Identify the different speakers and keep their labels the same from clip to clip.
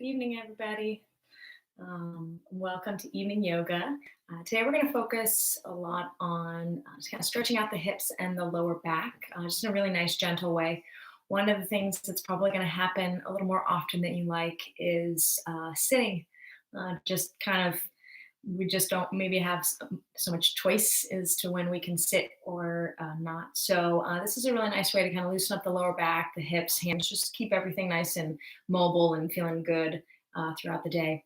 Speaker 1: evening, everybody. Welcome to evening yoga. Today, we're going to focus a lot on just kind of stretching out the hips and the lower back, just in a really nice, gentle way. One of the things that's probably going to happen a little more often than you like is sitting. Just kind of, we just don't maybe have so much choice as to when we can sit or not. So, this is a really nice way to kind of loosen up the lower back, the hips, hands, just keep everything nice and mobile and feeling good throughout the day.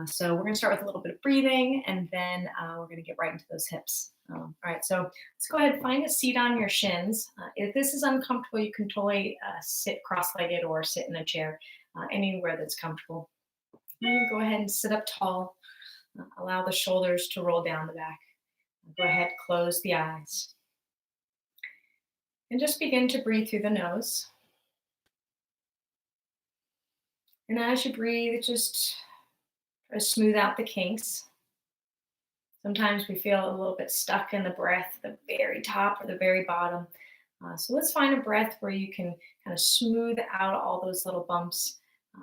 Speaker 1: So we're going to start with a little bit of breathing, and then we're going to get right into those hips. All right, so let's go ahead and find a seat on your shins. If this is uncomfortable, you can totally sit cross-legged or sit in a chair, anywhere that's comfortable. And go ahead and sit up tall. Allow the shoulders to roll down the back. Go ahead, close the eyes. And just begin to breathe through the nose. And as you breathe, just try to smooth out the kinks. Sometimes we feel a little bit stuck in the breath, the very top or the very bottom. So let's find a breath where you can kind of smooth out all those little bumps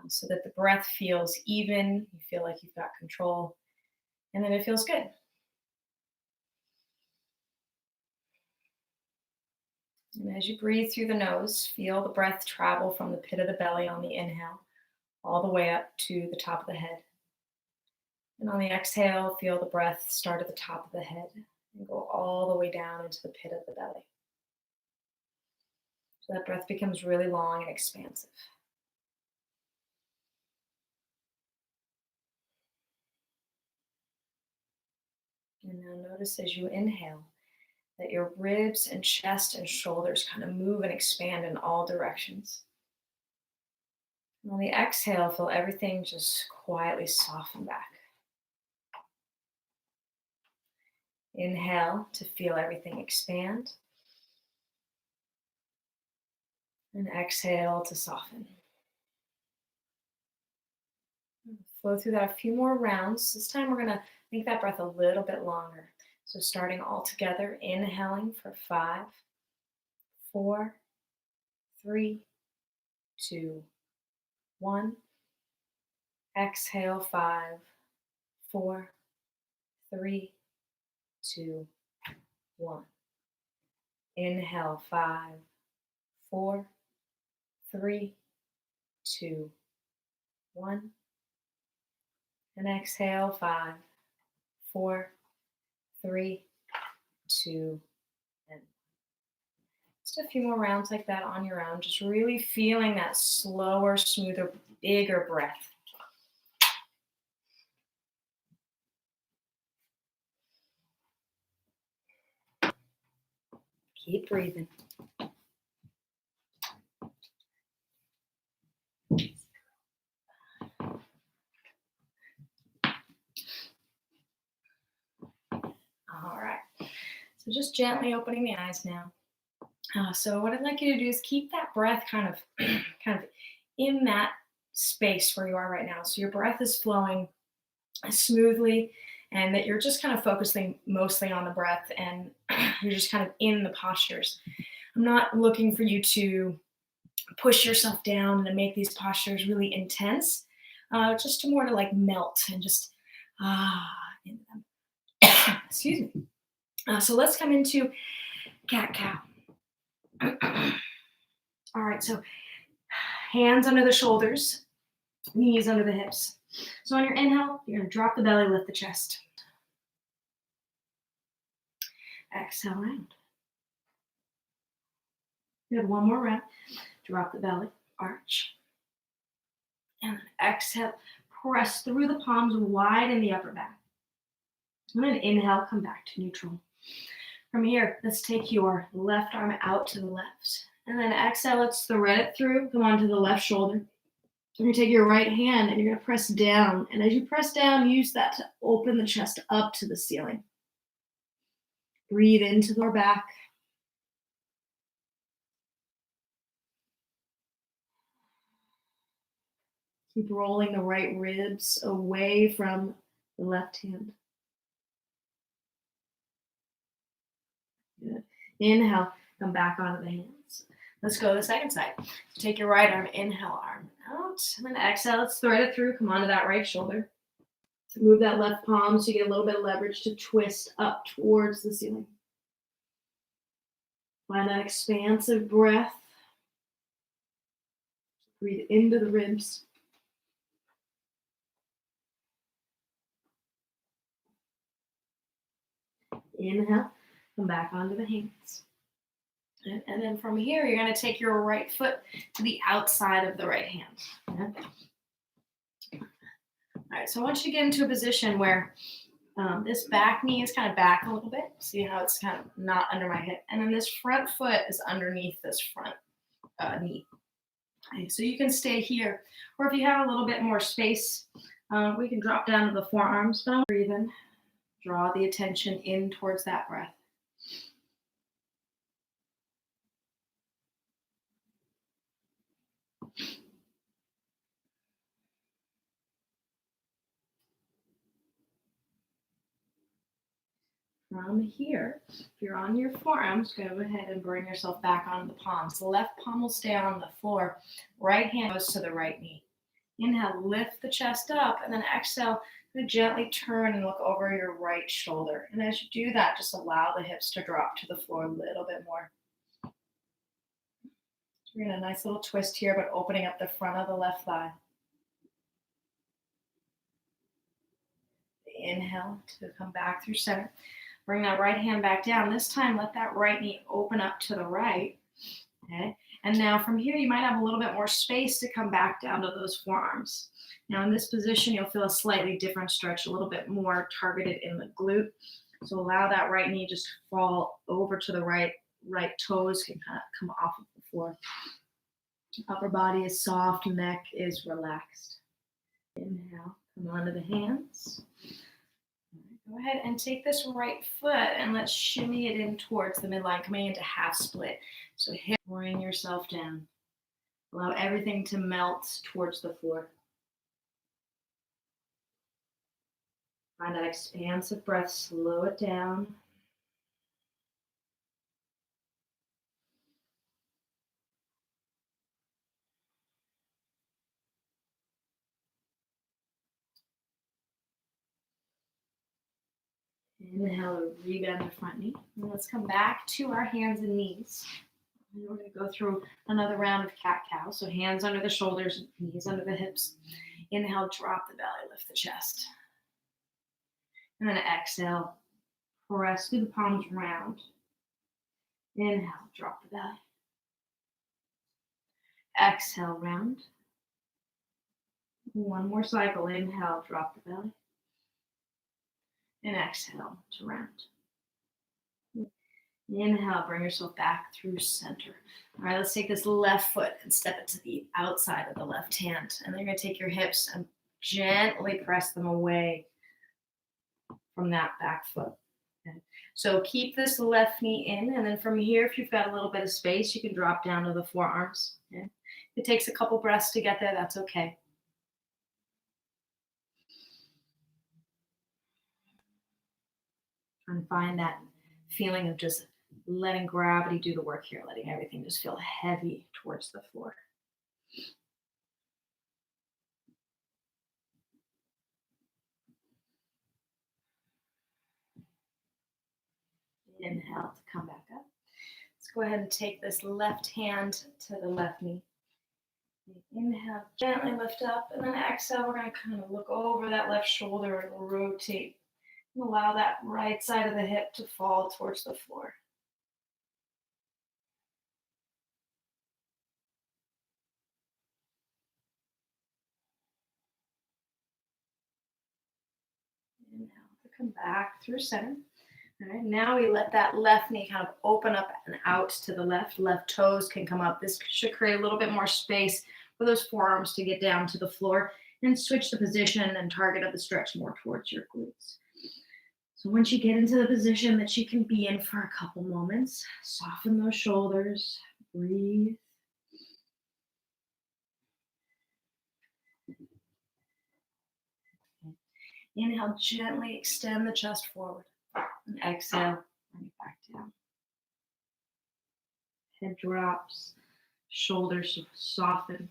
Speaker 1: so that the breath feels even. You feel like you've got control, and then it feels good. And as you breathe through the nose, feel the breath travel from the pit of the belly on the inhale all the way up to the top of the head. And on the exhale, feel the breath start at the top of the head and go all the way down into the pit of the belly. So that breath becomes really long and expansive. And now notice as you inhale that your ribs and chest and shoulders kind of move and expand in all directions. And on the exhale, feel everything just quietly soften back. Inhale to feel everything expand. And exhale to soften. Flow through that a few more rounds. This time we're going to make that breath a little bit longer. So starting all together, inhaling for 5, 4, 3, 2, 1. Exhale, 5, 4, 3, 2, 1. Inhale, 5, 4, 3, 2, 1. And exhale, 5, 4, 3, 2, and just a few more rounds like that on your own. Just really feeling that slower, smoother, bigger breath. Keep breathing. All right. So just gently opening the eyes now. So what I'd like you to do is keep that breath kind of in that space where you are right now. So your breath is flowing smoothly, and that you're just kind of focusing mostly on the breath, and you're just kind of in the postures. I'm not looking for you to push yourself down and to make these postures really intense, just to more to like melt and just in them. Excuse me. So let's come into cat-cow. All right, so hands under the shoulders, knees under the hips. So on your inhale, you're going to drop the belly, lift the chest. Exhale, round. Good, one more round. Drop the belly, arch. And then exhale, press through the palms, widen the upper back. And then inhale, come back to neutral. From here, let's take your left arm out to the left. And then exhale, let's thread it through, come onto the left shoulder. You're going to take your right hand and you're going to press down. And as you press down, use that to open the chest up to the ceiling. Breathe into the lower back. Keep rolling the right ribs away from the left hand. Good. Inhale, come back onto the hands. Let's go to the second side. So take your right arm, inhale arm. out. And then exhale, let's thread it through. Come onto that right shoulder. Move that left palm so you get a little bit of leverage to twist up towards the ceiling. Find that expansive breath. Breathe into the ribs. Inhale, come back onto the hands. And then from here, you're going to take your right foot to the outside of the right hand. Okay? All right, so I want you to get into a position where this back knee is kind of back a little bit. See how it's kind of not under my hip. And then this front foot is underneath this front knee. Okay, so you can stay here. Or if you have a little bit more space, we can drop down to the forearms. But breathe in. Draw the attention in towards that breath. From here, if you're on your forearms, go ahead and bring yourself back onto the palms. The left palm will stay on the floor. Right hand goes to the right knee. Inhale, lift the chest up, and then exhale, gently turn and look over your right shoulder. And as you do that, just allow the hips to drop to the floor a little bit more. So we're in a nice little twist here, but opening up the front of the left thigh. Inhale to come back through center. Bring that right hand back down. This time, let that right knee open up to the right. Okay. And now from here, you might have a little bit more space to come back down to those forearms. Now in this position, you'll feel a slightly different stretch, a little bit more targeted in the glute. So allow that right knee just to fall over to the right. Right toes can kind of come off of the floor. Upper body is soft, neck is relaxed. Inhale, come onto the hands. Go ahead and take this right foot and let's shimmy it in towards the midline, coming into half split. So hip, bring yourself down. Allow everything to melt towards the floor. Find that expansive breath, slow it down. Inhale, rebend the front knee. And let's come back to our hands and knees. And we're going to go through another round of cat-cow. So hands under the shoulders, knees under the hips. Inhale, drop the belly, lift the chest. And then exhale, press through the palms round. Inhale, drop the belly. Exhale, round. One more cycle. Inhale, drop the belly. And exhale to round. Inhale, bring yourself back through center. All right, let's take this left foot and step it to the outside of the left hand. And then you're going to take your hips and gently press them away from that back foot. Okay. So keep this left knee in, and then from here, if you've got a little bit of space, you can drop down to the forearms. Okay. If it takes a couple breaths to get there, that's okay. And find that feeling of just letting gravity do the work here, letting everything just feel heavy towards the floor. Inhale to come back up. Let's go ahead and take this left hand to the left knee. Inhale, gently lift up, and then exhale, we're going to kind of look over that left shoulder and rotate. And allow that right side of the hip to fall towards the floor. Inhale to come back through center. All right, now we let that left knee kind of open up and out to the left. Left toes can come up. This should create a little bit more space for those forearms to get down to the floor, and switch the position and target of the stretch more towards your glutes. So once you get into the position that you can be in for a couple moments, soften those shoulders, breathe. Inhale, gently extend the chest forward. And exhale, bring it back down. Head drops, shoulders soften.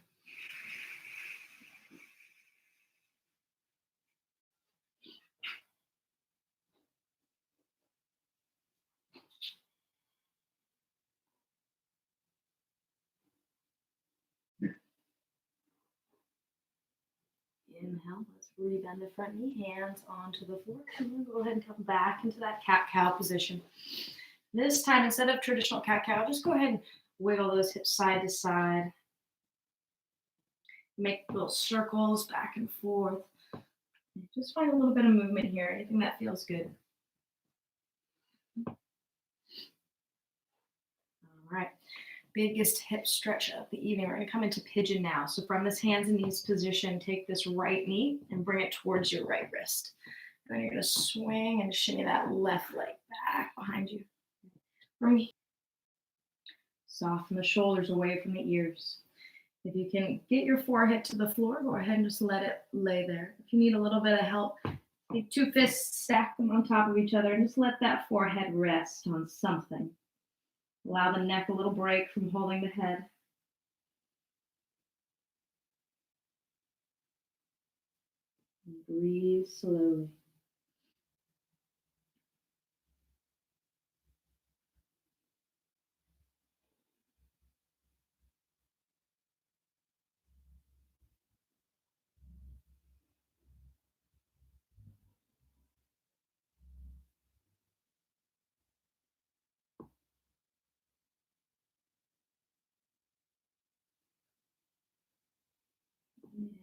Speaker 1: Inhale, let's rebend the front knee, hands onto the floor. And then go ahead and come back into that cat-cow position. This time, instead of traditional cat-cow, just go ahead and wiggle those hips side to side. Make little circles back and forth. Just find a little bit of movement here, anything that feels good. All right. Biggest hip stretch of the evening. We're going to come into pigeon now. So from this hands and knees position, take this right knee and bring it towards your right wrist. And then you're going to swing and shimmy that left leg back behind you. From here, soften the shoulders away from the ears. If you can get your forehead to the floor, go ahead and just let it lay there. If you need a little bit of help, take two fists, stack them on top of each other, and just let that forehead rest on something. Allow the neck a little break from holding the head. And breathe slowly.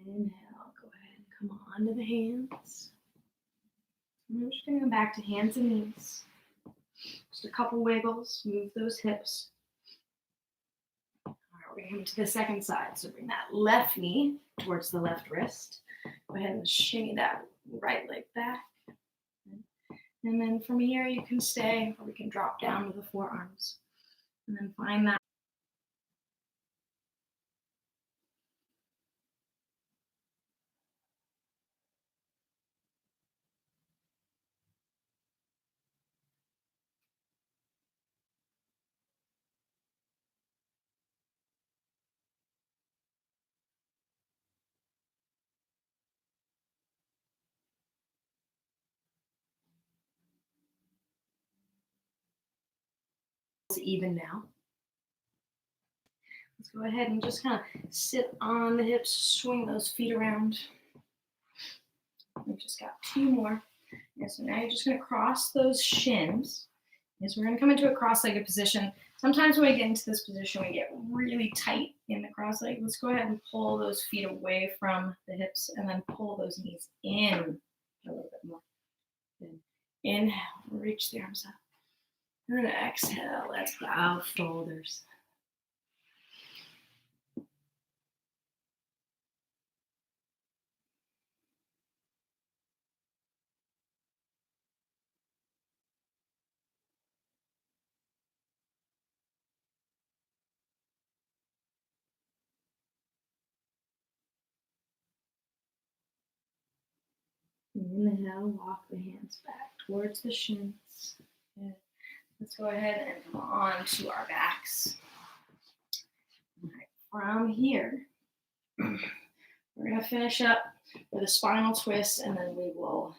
Speaker 1: Inhale, go ahead and come onto the hands. And we're just going to go back to hands and knees. Just a couple wiggles, move those hips. All right, we're going to come to the second side. So bring that left knee towards the left wrist. Go ahead and shimmy that right leg back. And then from here, you can stay, or we can drop down with the forearms. And then find that. Even now. Let's go ahead and just kind of sit on the hips, swing those feet around. We've just got two more. And so now you're just going to cross those shins. And so we're going to come into a cross-legged position. Sometimes when we get into this position, we get really tight in the cross leg. Let's go ahead and pull those feet away from the hips and then pull those knees in a little bit more. Then inhale, reach the arms up. And then exhale, let's bow shoulders. Inhale, walk the hands back towards the shins. Good. Let's go ahead and come on to our backs. All right, from here, we're going to finish up with a spinal twist, and then we will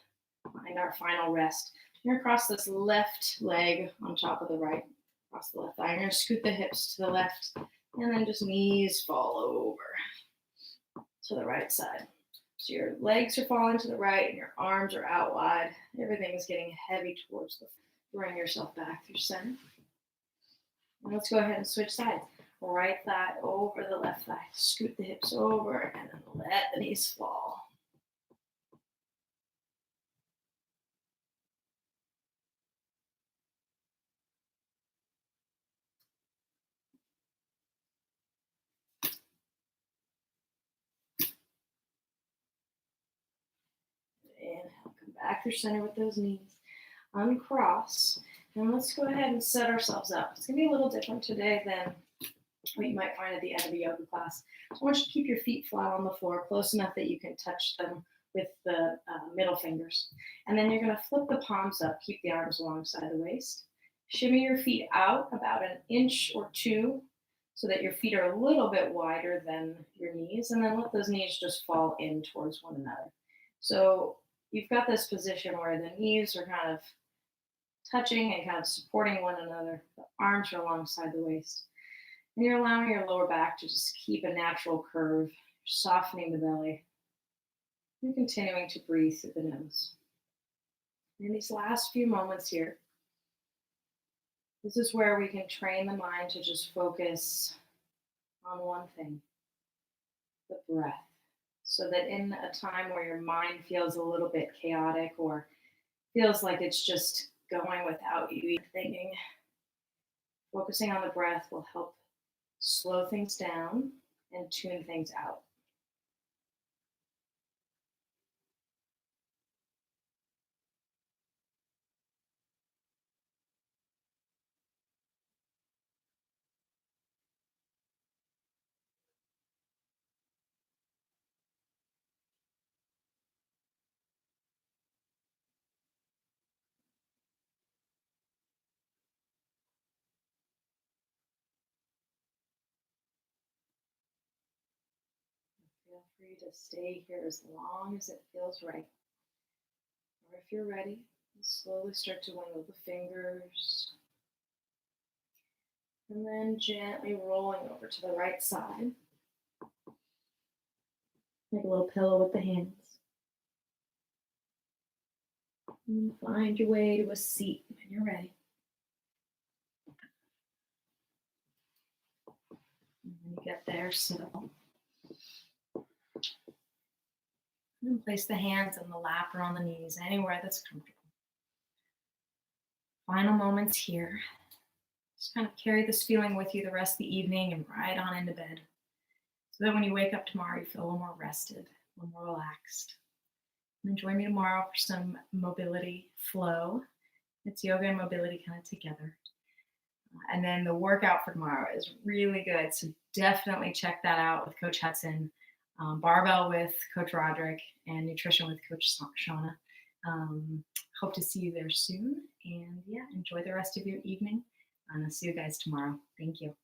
Speaker 1: find our final rest. You're going to cross this left leg on top of the right, across the left thigh. You're going to scoot the hips to the left, and then just knees fall over to the right side. So your legs are falling to the right, and your arms are out wide. Everything is getting heavy towards the floor. Bring yourself back through center. And let's go ahead and switch sides. Right thigh over the left thigh. Scoot the hips over, and then let the knees fall. Inhale, come back through center with those knees. Uncross. And let's go ahead and set ourselves up. It's going to be a little different today than what you might find at the end of a yoga class. So I want you to keep your feet flat on the floor, close enough that you can touch them with the middle fingers. And then you're going to flip the palms up, keep the arms alongside the waist. Shimmy your feet out about an inch or two so that your feet are a little bit wider than your knees. And then let those knees just fall in towards one another. So you've got this position where the knees are kind of touching and kind of supporting one another. The arms are alongside the waist. And you're allowing your lower back to just keep a natural curve, softening the belly. And continuing to breathe through the nose. In these last few moments here, this is where we can train the mind to just focus on one thing, the breath. So that in a time where your mind feels a little bit chaotic or feels like it's just going without you even thinking, focusing on the breath will help slow things down and tune things out. Feel free to stay here as long as it feels right. Or if you're ready, slowly start to wiggle the fingers. And then gently rolling over to the right side. Make a little pillow with the hands. And find your way to a seat when you're ready. And when you get there, settle. And place the hands on the lap or on the knees, anywhere that's comfortable. Final moments here. Just kind of carry this feeling with you the rest of the evening and right on into bed. So that when you wake up tomorrow, you feel a little more rested, a little more relaxed. And then join me tomorrow for some mobility flow. It's yoga and mobility kind of together. And then the workout for tomorrow is really good. So definitely check that out with Coach Hudson, barbell with Coach Roderick, and nutrition with Coach Shauna. Hope to see you there soon. And yeah, enjoy the rest of your evening. And I'll see you guys tomorrow. Thank you.